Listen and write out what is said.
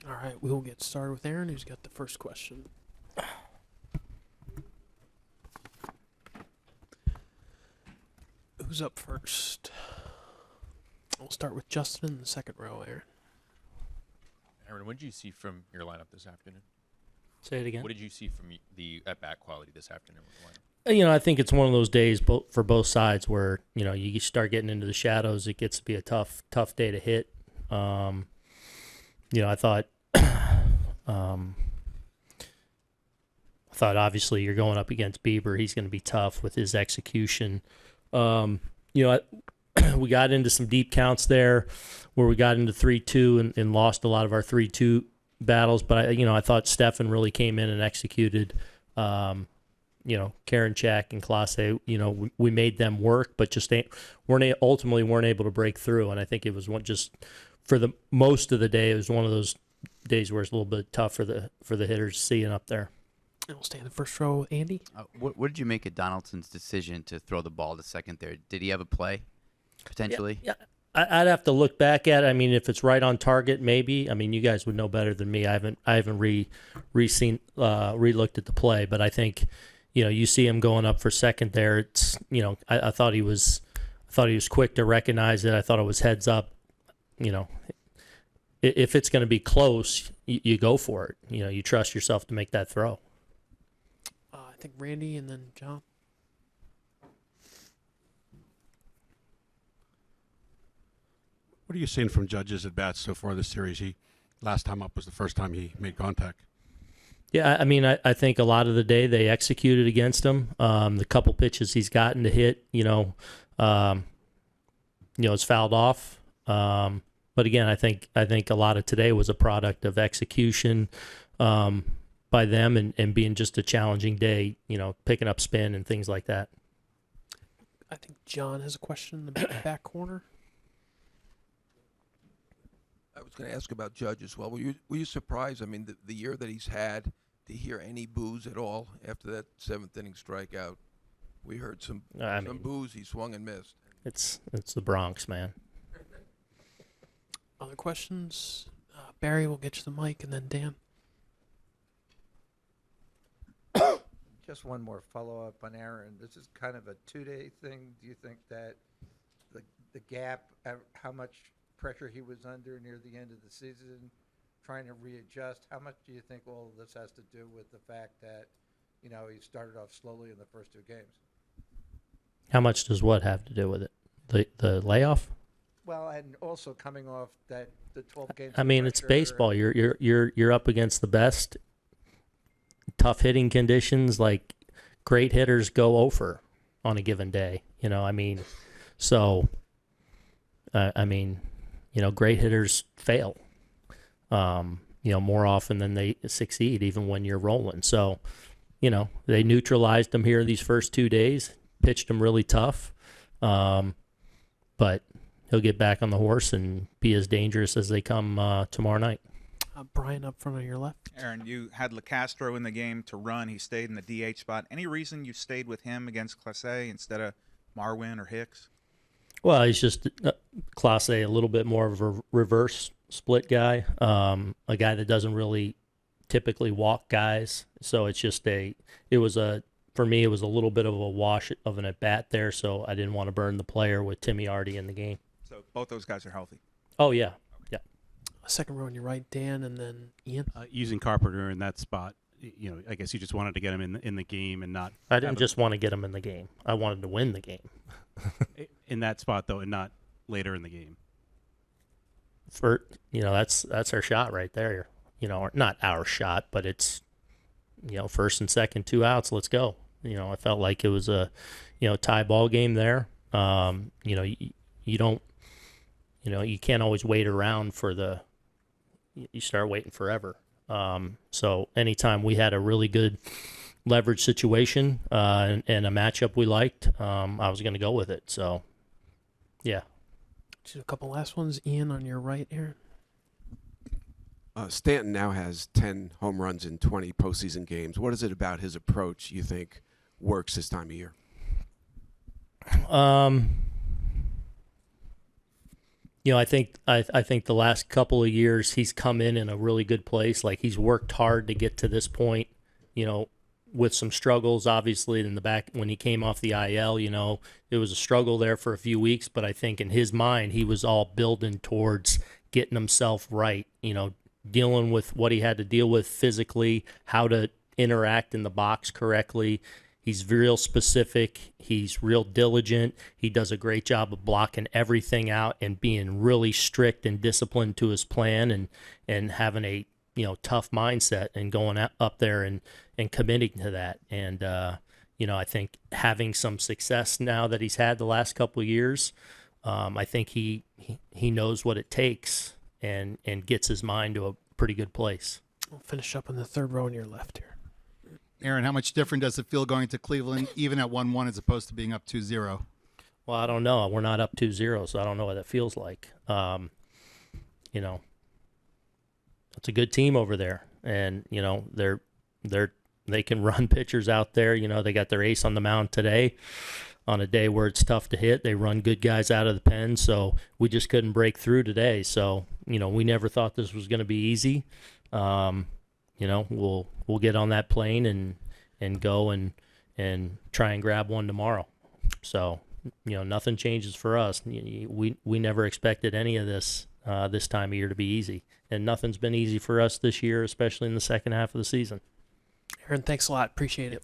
All right, we will get started with Aaron, who's got the first question. Who's up first? We'll start with Justin in the second row, Aaron. Aaron, what did you see from your lineup this afternoon? Say it again. What did you see from the at-bat quality this afternoon with the lineup? I think it's one of those days for both sides where, you start getting into the shadows. It gets to be a tough day to hit. I thought obviously you're going up against Bieber. He's going to be tough with his execution. We got into some deep counts there where we got into 3-2 and lost a lot of our 3-2 battles. But, I thought Stefan really came in and executed. Karinchak and Clase, we made them work, but just weren't able to break through. And I think it was for the most of the day, it was one of those days where it's a little bit tough for the hitters seeing up there. And we'll stay in the first row, Andy. What did you make of Donaldson's decision to throw the ball to second there? Did he have a play, potentially? Yeah. I'd have to look back at it. I mean, if it's right on target, maybe. I mean, you guys would know better than me. I haven't re-looked at the play, but I think, you see him going up for second there. It's, I thought he was quick to recognize it. I thought it was heads up. If it's going to be close, you go for it. You trust yourself to make that throw. I think Randy and then John. What are you seeing from Judge's at bats so far this series? Last time up was the first time he made contact. Yeah, I mean, I think a lot of the day they executed against him. The couple pitches he's gotten to hit, it's fouled off. But again, I think a lot of today was a product of execution by them and being just a challenging day, picking up spin and things like that. I think John has a question in the back corner. I was going to ask about Judge as well. Were you surprised? I mean, the year that he's had, to hear any boos at all after that seventh inning strikeout? We heard some boos. He swung and missed. It's the Bronx, man. Other questions? Barry, will get you the mic, and then Dan. Just one more follow-up on Aaron. This is kind of a two-day thing. Do you think that the gap, how much pressure he was under near the end of the season, trying to readjust, how much do you think all of this has to do with the fact that, he started off slowly in the first two games? How much does what have to do with it? The layoff? Well, and also coming off the 12 games. I mean, it's baseball. You're up against the best. Tough hitting conditions, like great hitters go over on a given day. Great hitters fail. More often than they succeed, even when you're rolling. So, they neutralized them here these first 2 days, pitched them really tough. But he'll get back on the horse and be as dangerous as they come tomorrow night. Brian up front on your left. Aaron, you had Castro in the game to run. He stayed in the DH spot. Any reason you stayed with him against Clase instead of Marwin or Hicks? Well, he's just Clase, a little bit more of a reverse split guy, a guy that doesn't really typically walk guys. So it's just for me, it was a little bit of a wash of an at-bat there, so I didn't want to burn the player with Timmy already in the game. So both those guys are healthy? Oh, yeah. Second row on your right, Dan, and then Ian. Using Carpenter in that spot, I guess you just wanted to get him in the game and not. I didn't just want to get him in the game. I wanted to win the game. In that spot though, and not later in the game. That's our shot right there. Not our shot, but it's first and second, 2 outs. Let's go. I felt like it was a tie ball game there. You don't. You can't always wait around for you start waiting forever. So anytime we had a really good leverage situation and a matchup we liked, I was going to go with it. So, yeah. Just a couple last ones. Ian on your right here. Stanton now has 10 home runs in 20 postseason games. What is it about his approach you think works this time of year? I think the last couple of years he's come in a really good place. Like, he's worked hard to get to this point, with some struggles, obviously, in the back when he came off the IL. It was a struggle there for a few weeks, but I think in his mind he was all building towards getting himself right, dealing with what he had to deal with physically, how to interact in the box correctly. He's real specific. He's real diligent. He does a great job of blocking everything out and being really strict and disciplined to his plan, and having a tough mindset and going up there and committing to that. And I think having some success now that he's had the last couple of years, I think he knows what it takes and gets his mind to a pretty good place. We'll finish up in the third row on your left here. Aaron, how much different does it feel going to Cleveland, even at 1-1, as opposed to being up 2-0? Well, I don't know. We're not up 2-0, so I don't know what that feels like. It's a good team over there, and they can run pitchers out there. They got their ace on the mound today. On a day where it's tough to hit, they run good guys out of the pen. So we just couldn't break through today. So we never thought this was going to be easy. We'll get on that plane and go and try and grab one tomorrow. So nothing changes for us. We never expected any of this this time of year to be easy, and nothing's been easy for us this year, especially in the second half of the season. Aaron, thanks a lot. Appreciate it.